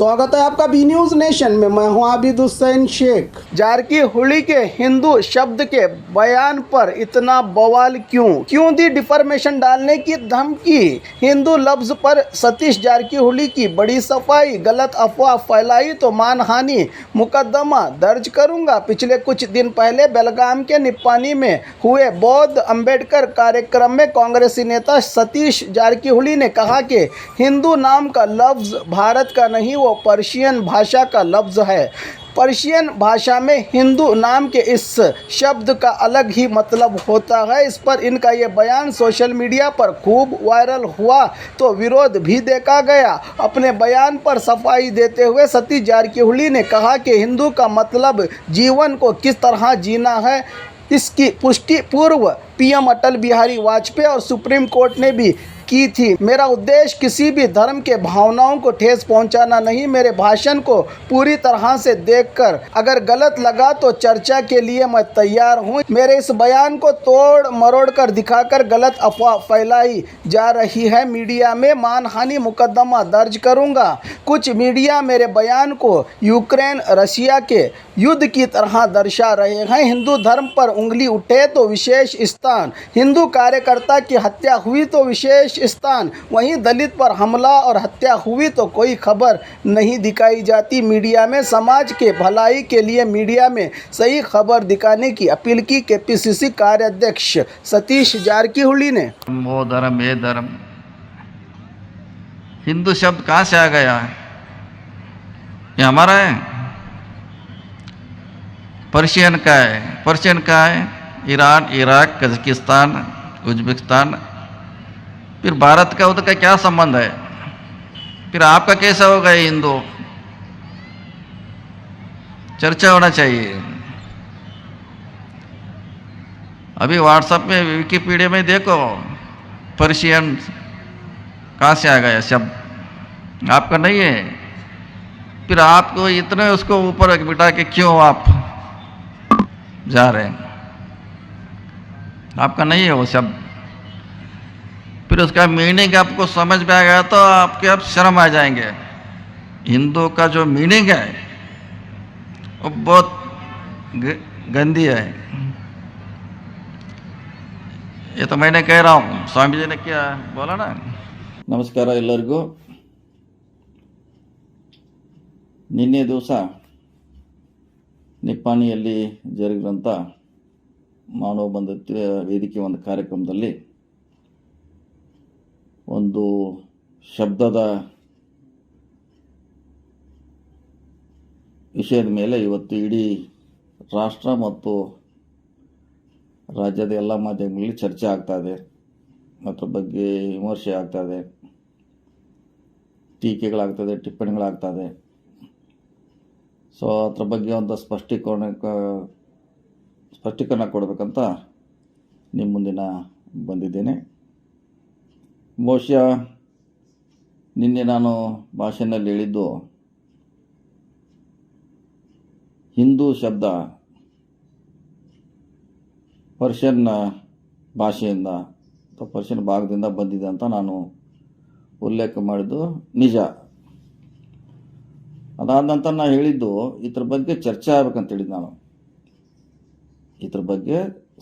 स्वागत है आपका बी न्यूज नेशन में। मैं हूं आबिद हुसैन शेख। जारकीहोली के हिंदू शब्द के बयान पर इतना बवाल क्यों दी डिफॉर्मेशन डालने की धमकी? हिंदू लफ्ज पर सतीश जारकीहोली की बड़ी सफाई। गलत अफवाह फैलाई तो मानहानि मुकदमा दर्ज करूंगा। पिछले कुछ दिन पहले बेलगाम के निप्पानी में हुए बौद्ध अंबेडकर कार्यक्रम में कांग्रेसी नेता सतीश जारकीहोली ने कहा कि हिंदू नाम का लफ्ज भारत का नहीं, वो पर्शियन भाषा का लफ्ज है। पर्शियन भाषा में हिंदू नाम के इस शब्द का अलग ही मतलब होता है। इस पर इनका ये बयान सोशल मीडिया पर खूब वायरल हुआ तो विरोध भी देखा गया। अपने बयान पर सफाई देते हुए सतीश जारकीहोली ने कहा कि हिंदू का मतलब जीवन को किस तरह जीना है, इसकी पुष्टि पूर्व पीएम अटल बिहारी वाजपेयी और सुप्रीम कोर्ट ने भी की थी। मेरा उद्देश्य किसी भी धर्म के भावनाओं को ठेस पहुंचाना नहीं। मेरे भाषण को पूरी तरह से देखकर अगर गलत लगा तो चर्चा के लिए मैं तैयार हूं। मेरे इस बयान को तोड़ मरोड़ कर दिखाकर गलत अफवाह फैलाई जा रही है। मीडिया में मानहानि मुकदमा दर्ज करूंगा। कुछ मीडिया मेरे बयान को यूक्रेन रशिया के युद्ध की तरह दर्शा रहे हैं। हिंदू धर्म पर उंगली उठे तो विशेष स्थान, हिंदू कार्यकर्ता की हत्या हुई तो विशेष स्थान, वहीं दलित पर हमला और हत्या हुई तो कोई खबर नहीं दिखाई जाती। मीडिया में समाज के भलाई के लिए मीडिया में सही खबर दिखाने की अपील की केपीसीसी कार्याध्यक्ष सतीश जारकीहोली ने। वो धर्म ये धर्म, हिंदू शब्द कहाँ से आ गया है? ये हमारा है? पर्शियन का है। पर्शियन का है ईरान, इराक, कजाकिस्तान, उज्बेकिस्तान। फिर भारत का उधर का क्या संबंध है? फिर आपका कैसा होगा ये हिंदू? चर्चा होना चाहिए। अभी व्हाट्सएप में विकिपीडिया में देखो पर्शियन कहाँ से आ गया शब्द, आपका नहीं है। फिर आपको इतने उसको ऊपर बिठा के क्यों आप जा रहे हैं? आपका नहीं है वो शब्द। फिर उसका मीनिंग आपको समझ में आ गया तो आपके अब शर्म आ जाएंगे। हिंदू का जो मीनिंग है वो बहुत गंदी है। ये तो मैंने कह रहा हूँ, स्वामी जी ने क्या बोला ना। ನಮಸ್ಕಾರ ಎಲ್ಲರಿಗೂ. ನಿನ್ನೆ ದಿವಸ ನಿಪ್ಪಾಣಿಯಲ್ಲಿ ಜರುಗಿದಂಥ ಮಾನವ ಬಂಧುತ್ವ ವೇದಿಕೆ ಒಂದು ಕಾರ್ಯಕ್ರಮದಲ್ಲಿ ಒಂದು ಶಬ್ದದ ವಿಷಯದ ಮೇಲೆ ಇವತ್ತು ಇಡೀ ರಾಷ್ಟ್ರ ಮತ್ತು ರಾಜ್ಯದ ಎಲ್ಲ ಮಾಧ್ಯಮಗಳಲ್ಲಿ ಚರ್ಚೆ ಆಗ್ತಾ ಇದೆ. ಅದ್ರ ಬಗ್ಗೆ ವಿಮರ್ಶೆ ಆಗ್ತಾ ಇದೆ, ಟೀಕೆಗಳಾಗ್ತದೆ, ಟಿಪ್ಪಣಿಗಳಾಗ್ತದೆ. ಸೊ ಅದ್ರ ಬಗ್ಗೆ ಒಂದು ಸ್ಪಷ್ಟೀಕರಣ ಕೊಡಬೇಕಂತ ನಿಮ್ಮ ಮುಂದಿನ ಬಂದಿದ್ದೇನೆ. ಬಹುಶಃ ನಿನ್ನೆ ನಾನು ಭಾಷಣದಲ್ಲಿ ಹೇಳಿದ್ದು ಹಿಂದೂ ಶಬ್ದ ಪರ್ಷಿಯನ್ ಭಾಷೆಯಿಂದ ಅಥವಾ ಪರ್ಷಿಯನ್ ಭಾಗದಿಂದ ಬಂದಿದೆ ಅಂತ ನಾನು ಉಲ್ಲೇಖ ಮಾಡಿದ್ದು ನಿಜ. ಅದಾದ ನಂತರ ನಾನು ಹೇಳಿದ್ದು ಇದ್ರ ಬಗ್ಗೆ ಚರ್ಚೆ ಆಗಬೇಕಂತ ಹೇಳಿದ್ದು. ನಾನು ಇದ್ರ ಬಗ್ಗೆ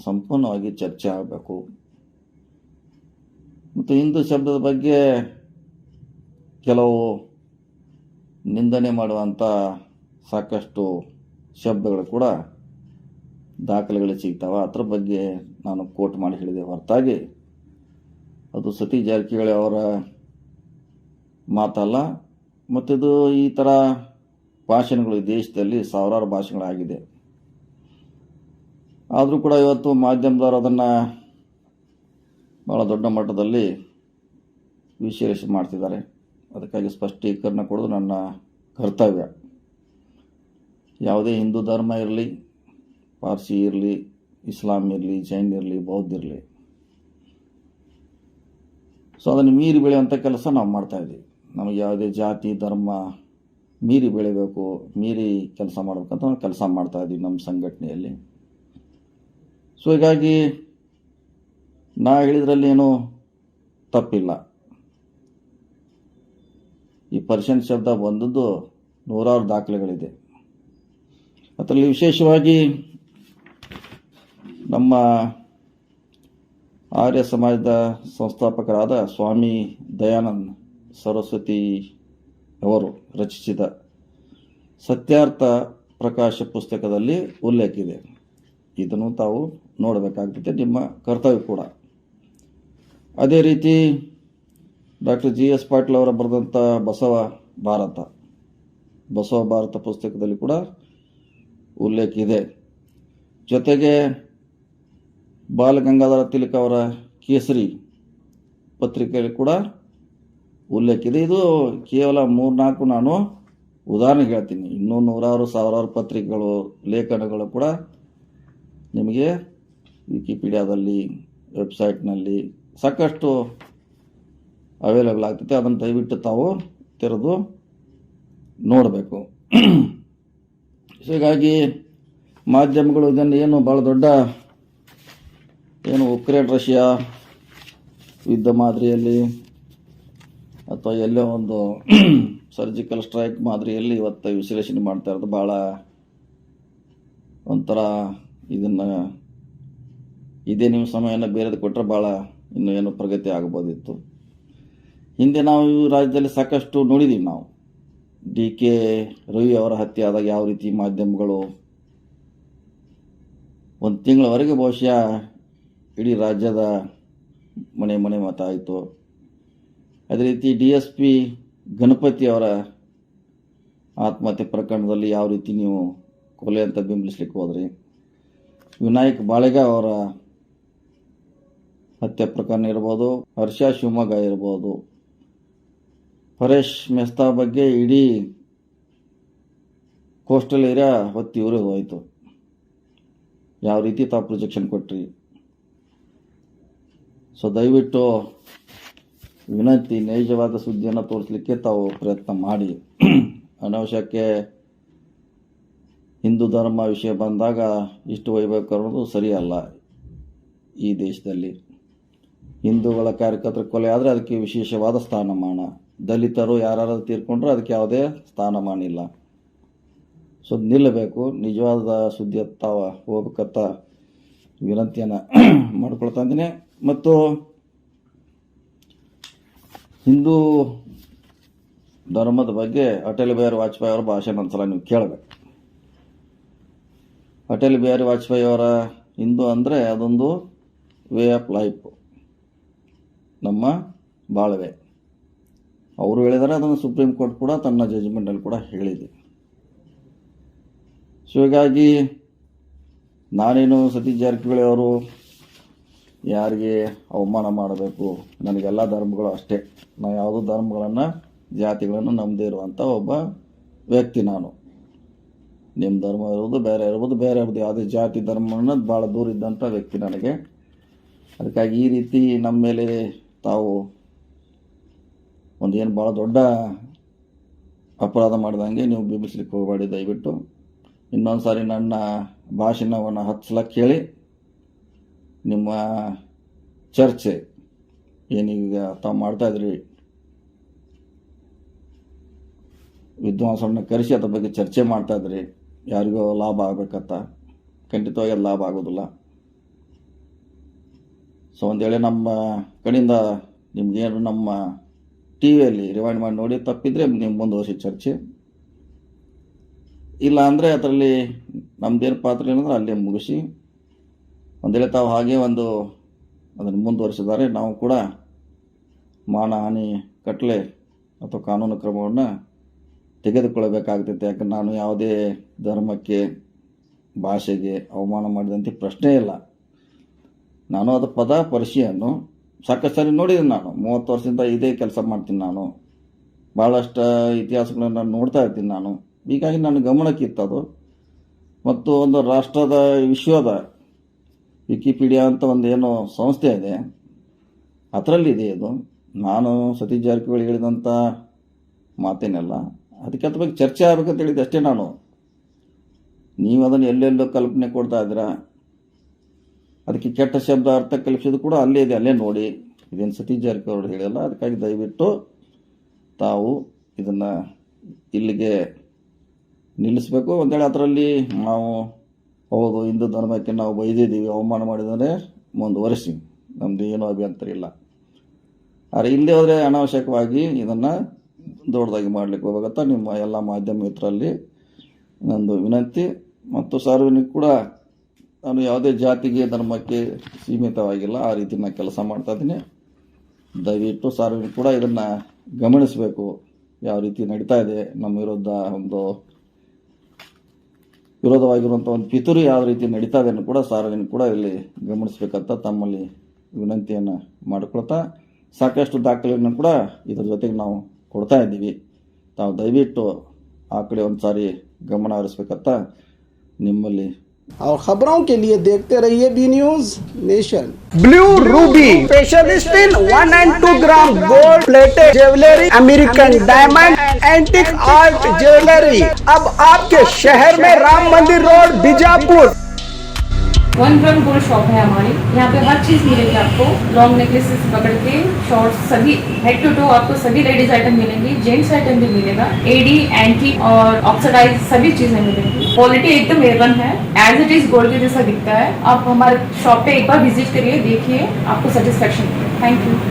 ಸಂಪೂರ್ಣವಾಗಿ ಚರ್ಚೆ ಆಗಬೇಕು ಮತ್ತು ಹಿಂದೂ ಶಬ್ದದ ಬಗ್ಗೆ ಕೆಲವು ನಿಂದನೆ ಮಾಡುವಂಥ ಸಾಕಷ್ಟು ಶಬ್ದಗಳು ಕೂಡ ದಾಖಲೆಗಳು ಸಿಗ್ತಾವೆ. ಅದ್ರ ಬಗ್ಗೆ ನಾನು ಕೋಟ್ ಮಾಡಿ ಹೇಳಿದೆ ಹೊರತಾಗಿ ಅದು ಸತೀಶ್ ಜಾರಕಿಹೊಳಿ ಅವರ ಮಾತಲ್ಲ. ಮತ್ತಿದು ಈ ಥರ ಭಾಷಣಗಳು ಈ ದೇಶದಲ್ಲಿ ಸಾವಿರಾರು ಭಾಷೆಗಳಾಗಿದೆ. ಆದರೂ ಕೂಡ ಇವತ್ತು ಮಾಧ್ಯಮದವರು ಅದನ್ನು ಭಾಳ ದೊಡ್ಡ ಮಟ್ಟದಲ್ಲಿ ವಿಶ್ಲೇಷಣೆ ಮಾಡ್ತಿದ್ದಾರೆ. ಅದಕ್ಕಾಗಿ ಸ್ಪಷ್ಟೀಕರಣ ಕೊಡೋದು ನನ್ನ ಕರ್ತವ್ಯ. ಯಾವುದೇ ಹಿಂದೂ ಧರ್ಮ ಇರಲಿ, ಪಾರ್ಸಿ ಇರಲಿ, ಇಸ್ಲಾಂ ಇರಲಿ, ಜೈನ್ ಇರಲಿ, ಬೌದ್ಧ ಇರಲಿ, ಸೊ ಅದನ್ನು ಮೀರಿ ಬೆಳೆಯುವಂಥ ಕೆಲಸ ನಾವು ಮಾಡ್ತಾಯಿದ್ದೀವಿ. ನಮಗೆ ಯಾವುದೇ ಜಾತಿ ಧರ್ಮ ಮೀರಿ ಬೆಳಿಬೇಕು, ಮೀರಿ ಕೆಲಸ ಮಾಡಬೇಕಂತ ನಾವು ಕೆಲಸ ಮಾಡ್ತಾಯಿದ್ದೀವಿ ನಮ್ಮ ಸಂಘಟನೆಯಲ್ಲಿ. ಸೊ ಹೀಗಾಗಿ ನಾ ಹೇಳಿದ್ರಲ್ಲಿ ಏನೂ ತಪ್ಪಿಲ್ಲ. ಈ ಪರ್ಷಿಯನ್ ಶಬ್ದ ಬಂದದ್ದು ನೂರಾರು ದಾಖಲೆಗಳಿದೆ. ಅದರಲ್ಲಿ ವಿಶೇಷವಾಗಿ ನಮ್ಮ ಆರ್ಯ ಸಮಾಜದ ಸಂಸ್ಥಾಪಕರಾದ ಸ್ವಾಮಿ ದಯಾನಂದ ಸರಸ್ವತಿ ಅವರು ರಚಿಸಿದ ಸತ್ಯಾರ್ಥ ಪ್ರಕಾಶ ಪುಸ್ತಕದಲ್ಲಿ ಉಲ್ಲೇಖ ಇದೆ. ಇದನ್ನು ತಾವು ನೋಡಬೇಕಾಗ್ತದೆ, ನಿಮ್ಮ ಕರ್ತವ್ಯ ಕೂಡ. ಅದೇ ರೀತಿ ಡಾಕ್ಟರ್ GS ಪಾಟೀಲ್ ಅವರ ಬರೆದಂಥ ಬಸವ ಭಾರತ ಪುಸ್ತಕದಲ್ಲಿ ಕೂಡ ಉಲ್ಲೇಖ ಇದೆ. ಜೊತೆಗೆ ಬಾಲಗಂಗಾಧರ ತಿಲಕ್ ಅವರ ಕೇಸರಿ ಪತ್ರಿಕೆಯಲ್ಲಿ ಕೂಡ ಉಲ್ಲೇಖ ಇದೆ. ಇದು ಕೇವಲ 3-4 ನಾನು ಉದಾಹರಣೆ ಹೇಳ್ತೀನಿ. ಇನ್ನೂ ನೂರಾರು ಸಾವಿರಾರು ಪತ್ರಿಕೆಗಳು, ಲೇಖನಗಳು ಕೂಡ ನಿಮಗೆ ವಿಕಿಪೀಡಿಯಾದಲ್ಲಿ, ವೆಬ್ಸೈಟ್ನಲ್ಲಿ ಸಾಕಷ್ಟು ಅವೈಲೇಬಲ್ ಆಗ್ತೈತೆ. ಅದನ್ನು ದಯವಿಟ್ಟು ತಾವು ತೆರೆದು ನೋಡಬೇಕು. ಹೀಗಾಗಿ ಮಾಧ್ಯಮಗಳು ಇದನ್ನು ಏನು ಭಾಳ ದೊಡ್ಡ ಉಕ್ರೇನ್ ರಷ್ಯಾ ಯುದ್ಧ ಮಾದರಿಯಲ್ಲಿ ಅಥವಾ ಎಲ್ಲೋ ಒಂದು ಸರ್ಜಿಕಲ್ ಸ್ಟ್ರೈಕ್ ಮಾದರಿಯಲ್ಲಿ ಇವತ್ತು ವಿಶ್ಲೇಷಣೆ ಮಾಡ್ತಾ ಇರೋದು ಭಾಳ ಒಂಥರ ಇದನ್ನು ಇದೇ ನಿಮ್ಮ ಸಮಯನ ಬೇರೆದು ಕೊಟ್ಟರೆ ಭಾಳ ಇನ್ನೂ ಏನು ಪ್ರಗತಿ ಆಗ್ಬೋದಿತ್ತು. ಹಿಂದೆ ನಾವು ಈ ರಾಜ್ಯದಲ್ಲಿ ಸಾಕಷ್ಟು ನೋಡಿದ್ದೀವಿ. ನಾವು DK ರವಿ ಅವರ ಹತ್ಯೆ ಆದಾಗ ಯಾವ ರೀತಿ ಮಾಧ್ಯಮಗಳು ಒಂದು ತಿಂಗಳವರೆಗೆ ಬಹುಶಃ ಇಡೀ ರಾಜ್ಯದ ಮನೆ ಮಾತಾಯಿತು. ಅದೇ ರೀತಿ DSP ಗಣಪತಿ ಅವರ ಆತ್ಮಹತ್ಯೆ ಪ್ರಕರಣದಲ್ಲಿ ಯಾವ ರೀತಿ ನೀವು ಕೊಲೆ ಅಂತ ಬಿಂಬಿಸ್ಲಿಕ್ಕೆ ಹೋದ್ರಿ. ವಿನಾಯಕ್ ಬಾಳೆಗ ಅವರ ಹತ್ಯೆ ಪ್ರಕರಣ ಇರ್ಬೋದು, ಹರ್ಷ ಶಿವಮೊಗ್ಗ ಇರ್ಬೋದು, ಪರೇಶ್ ಮೆಸ್ತಾ ಬಗ್ಗೆ ಇಡೀ ಕೋಸ್ಟಲ್ ಏರಿಯಾ ಹೊತ್ತಿ ಊರಿಗೆ ಹೋಯಿತು. ಯಾವ ರೀತಿ ತಾವು ಪ್ರೊಜೆಕ್ಷನ್ ಕೊಟ್ರಿ. ಸೊ ದಯವಿಟ್ಟು ವಿನಂತಿ, ನೈಜವಾದ ಸುದ್ದಿಯನ್ನು ತೋರಿಸಲಿಕ್ಕೆ ತಾವು ಪ್ರಯತ್ನ ಮಾಡಿ. ಅನವಶ್ಯಕ್ಕೆ ಹಿಂದೂ ಧರ್ಮ ವಿಷಯ ಬಂದಾಗ ಇಷ್ಟು ಒಯ್ಯಬೇಕು ಅನ್ನೋದು ಸರಿಯಲ್ಲ. ಈ ದೇಶದಲ್ಲಿ ಹಿಂದೂಗಳ ಕಾರ್ಯಕರ್ತರ ಕೊಲೆ ಆದರೆ ಅದಕ್ಕೆ ವಿಶೇಷವಾದ ಸ್ಥಾನಮಾನ, ದಲಿತರು ಯಾರು ತೀರ್ಕೊಂಡ್ರೆ ಅದಕ್ಕೆ ಯಾವುದೇ ಸ್ಥಾನಮಾನ ಇಲ್ಲ. ಸೊ ನಿಲ್ಲಬೇಕು. ನಿಜವಾದ ಸುದ್ದಿ ತಾವು ಹೋಗ್ಬೇಕಂತ ವಿನಂತಿಯನ್ನು ಮಾಡ್ಕೊಳ್ತಾ ಇದ್ದೀನಿ. ಮತ್ತು ಹಿಂದೂ ಧರ್ಮದ ಬಗ್ಗೆ ಅಟಲ್ ಬಿಹಾರಿ ವಾಜಪೇಯಿ ಅವರ ಭಾಷಣ ಒಂದ್ಸಲ ನೀವು ಕೇಳಬೇಕು. ಅಟಲ್ ಬಿಹಾರಿ ವಾಜಪೇಯಿ ಅವರ ಹಿಂದೂ ಅಂದರೆ ಅದೊಂದು ವೇ ಆಫ್ ಲೈಫ್, ನಮ್ಮ ಬಾಳ್ವೆ. ಅವರು ಹೇಳಿದರೆ ಅದನ್ನು ಸುಪ್ರೀಂ ಕೋರ್ಟ್ ಕೂಡ ತನ್ನ ಜಡ್ಜ್ಮೆಂಟಲ್ಲಿ ಕೂಡ ಹೇಳಿದೆ. ಸೊ ಹೀಗಾಗಿ ನಾನೇನು ಸತೀಶ್ ಜಾರಕಿಹೊಳಿ ಅವರು ಯಾರಿಗೆ ಅವಮಾನ ಮಾಡಬೇಕು, ನನಗೆಲ್ಲ ಧರ್ಮಗಳು ಅಷ್ಟೇ. ನಾವು ಯಾವುದೋ ಧರ್ಮಗಳನ್ನು, ಜಾತಿಗಳನ್ನು ನಂಬದೇ ಇರುವಂಥ ಒಬ್ಬ ವ್ಯಕ್ತಿ ನಾನು. ನಿಮ್ಮ ಧರ್ಮ ಇರ್ಬೋದು, ಬೇರೆ ಇರ್ಬೋದು, ಯಾವುದೇ ಜಾತಿ ಧರ್ಮ ಅನ್ನೋದು ಭಾಳ ದೂರ ಇದ್ದಂಥ ವ್ಯಕ್ತಿ ನನಗೆ. ಅದಕ್ಕಾಗಿ ಈ ರೀತಿ ನಮ್ಮ ಮೇಲೆ ತಾವು ಒಂದೇನು ಭಾಳ ದೊಡ್ಡ ಅಪರಾಧ ಮಾಡಿದಂಗೆ ನೀವು ಬಿಂಬಿಸ್ಲಿಕ್ಕೆ ಹೋಗಬೇಡಿ ದಯವಿಟ್ಟು. ಇನ್ನೊಂದು ಸಾರಿ ನನ್ನ ಭಾಷಣವನ್ನು 10 ಸಲ ಕೇಳಿ ನಿಮ್ಮ ಚರ್ಚೆ ಏನೀಗ ತಾವು ಮಾಡ್ತಾಯಿದ್ರಿ, ವಿದ್ವಾಂಸರನ್ನ ಕರೆಸಿ ಅದ್ರ ಬಗ್ಗೆ ಚರ್ಚೆ ಮಾಡ್ತಾಯಿದ್ರಿ, ಯಾರಿಗೋ ಲಾಭ ಆಗಬೇಕಂತ. ಖಂಡಿತವಾಗಿ ಅದು ಲಾಭ ಆಗೋದಿಲ್ಲ. ಸೊ ಒಂದು ವೇಳೆ ನಮ್ಮ ಕಡೆಯಿಂದ ನಿಮಗೇನು ನಮ್ಮ TVಯಲ್ಲಿ ರಿವೈಂಡ್ ಮಾಡಿ ನೋಡಿ ತಪ್ಪಿದರೆ ನೀವು ಮುಂದುವರಿಸಿ ಚರ್ಚೆ. ಇಲ್ಲ ಅಂದರೆ ಅದರಲ್ಲಿ ನಮ್ಮದೇನು ಪಾತ್ರ ಏನಂದ್ರೆ ಅಲ್ಲೇ ಮುಗಿಸಿ. ಒಂದು ವೇಳೆ ತಾವು ಹಾಗೆ ಅದನ್ನು ಮುಂದುವರಿಸಿದ್ದಾರೆ, ನಾವು ಕೂಡ ಮಾನಹಾನಿ ಕಟ್ಟಲೆ ಅಥವಾ ಕಾನೂನು ಕ್ರಮವನ್ನು ತೆಗೆದುಕೊಳ್ಳಬೇಕಾಗ್ತೈತೆ. ಯಾಕಂದ್ರೆ ನಾನು ಯಾವುದೇ ಧರ್ಮಕ್ಕೆ, ಭಾಷೆಗೆ ಅವಮಾನ ಮಾಡಿದಂತೆ ಪ್ರಶ್ನೆ ಇಲ್ಲ. ನಾನು ಅದು ಪದ ಪರಿಚಯನ್ನು ಸಾಕಷ್ಟು ಸಾರಿ ನೋಡಿದ್ದೀನಿ. ನಾನು 30 ವರ್ಷದಿಂದ ಇದೇ ಕೆಲಸ ಮಾಡ್ತೀನಿ. ನಾನು ಭಾಳಷ್ಟು ಇತಿಹಾಸಗಳನ್ನು ನೋಡ್ತಾ ಇರ್ತೀನಿ ನಾನು. ಹೀಗಾಗಿ ನನ್ನ ಗಮನಕ್ಕಿತ್ತದು. ಮತ್ತು ಒಂದು ರಾಷ್ಟ್ರದ, ವಿಶ್ವದ ವಿಕಿಪೀಡಿಯಾ ಅಂತ ಒಂದೇನೋ ಸಂಸ್ಥೆ ಇದೆ, ಅದರಲ್ಲಿದೆ ಇದು. ನಾನು ಸತೀಶ್ ಜಾರಕಿಹೊಳಿ ಹೇಳಿದಂಥ ಮಾತೇನಲ್ಲ. ಅದಕ್ಕೆ ಅದ್ರ ಬಗ್ಗೆ ಚರ್ಚೆ ಆಗಬೇಕಂತ ಹೇಳಿದ್ದೆ ಅಷ್ಟೇ ನಾನು. ನೀವು ಅದನ್ನು ಎಲ್ಲೆಲ್ಲೋ ಕಲ್ಪನೆ ಕೊಡ್ತಾ ಇದ್ದೀರಾ. ಅದಕ್ಕೆ ಕೆಟ್ಟ ಶಬ್ದ ಅರ್ಥ ಕಲ್ಪಿಸೋದು ಕೂಡ ಅಲ್ಲೇ ಇದೆ, ಅಲ್ಲೇ ನೋಡಿ. ಇದೇನು ಸತೀಶ್ ಜಾರಕಿಹೊಳಿ ಹೇಳಿಲ್ಲ. ಅದಕ್ಕಾಗಿ ದಯವಿಟ್ಟು ತಾವು ಇದನ್ನು ಇಲ್ಲಿಗೆ ನಿಲ್ಲಿಸಬೇಕು. ಒಂದೇಳೆ ಅದರಲ್ಲಿ ನಾವು ಹೌದು ಹಿಂದೂ ಧರ್ಮಕ್ಕೆ ನಾವು ಬೈದಿದ್ದೀವಿ, ಅವಮಾನ ಮಾಡಿದರೆ ಮುಂದುವರಿಸಿ, ನಮ್ಮದು ಏನೂ ಅಭ್ಯಂತರ ಇಲ್ಲ. ಆದರೆ ಇಲ್ಲದೆ ಹೋದರೆ ಅನಾವಶ್ಯಕವಾಗಿ ಇದನ್ನು ದೊಡ್ಡದಾಗಿ ಮಾಡಲಿಕ್ಕೆ ಹೋಗತ್ತ ನಿಮ್ಮ ಎಲ್ಲ ಮಾಧ್ಯಮ ಮಿತ್ರರಲ್ಲಿ ನಂದು ವಿನಂತಿ. ಮತ್ತು ಸಾರ್ವಜನಿಕ ಕೂಡ ನಾನು ಯಾವುದೇ ಜಾತಿಗೆ ಧರ್ಮಕ್ಕೆ ಸೀಮಿತವಾಗಿಲ್ಲ, ಆ ರೀತಿ ನಾನು ಕೆಲಸ ಮಾಡ್ತಾ ಇದ್ದೀನಿ. ದಯವಿಟ್ಟು ಸಾರ್ವಜನಿಕ ಕೂಡ ಇದನ್ನು ಗಮನಿಸಬೇಕು, ಯಾವ ರೀತಿ ನಡೀತಾ ಇದೆ ನಮ್ಮ ವಿರುದ್ಧ ಒಂದು ವಿರೋಧವಾಗಿರುವಂಥ ಒಂದು ಪಿತೂರಿ ಯಾವ ರೀತಿ ನಡೀತಾ ಇದೆ ಕೂಡ ಸಾರ್ವಜನಿಕ ಕೂಡ ಇಲ್ಲಿ ಗಮನಿಸಬೇಕಂತ ತಮ್ಮಲ್ಲಿ ವಿನಂತಿಯನ್ನು ಮಾಡಿಕೊಳ್ತಾ, ಸಾಕಷ್ಟು ದಾಖಲೆಯನ್ನು ಕೂಡ ಇದರ ಜೊತೆಗೆ ನಾವು ಕೊಡ್ತಾ ಇದ್ದೀವಿ. ತಾವು ದಯವಿಟ್ಟು ಆ ಕಡೆ ಒಂದು ಸಾರಿ ಗಮನ ಹರಿಸ್ಬೇಕಂತ ನಿಮ್ಮಲ್ಲಿ. और खबरों के लिए देखते रहिए B news nation. Blue ruby specialist in 1 and 2 gram gold plated jewellery, American diamond, antique art jewellery अब आपके शहर में Ram Mandir road Bijapur. 1 gram gold shop है हमारी। यहाँ पे हर चीज मिलेगी आपको, लॉन्ग नेकलेसेस पकड़ के शॉर्ट्स, सभी हेड टू टो आपको सभी लेडीज आइटम मिलेंगी, जेंट्स आइटम भी मिलेगा, एडी, एंटी और ऑक्सीडाइज सभी चीजें मिलेंगी। क्वालिटी एकदम A1 है, एज इट इज गोल्ड के जैसा दिखता है। आप हमारे शॉप पे एक बार विजिट करिए, देखिए, आपको सेटिस्फेक्शन मिलेगा। Thank you.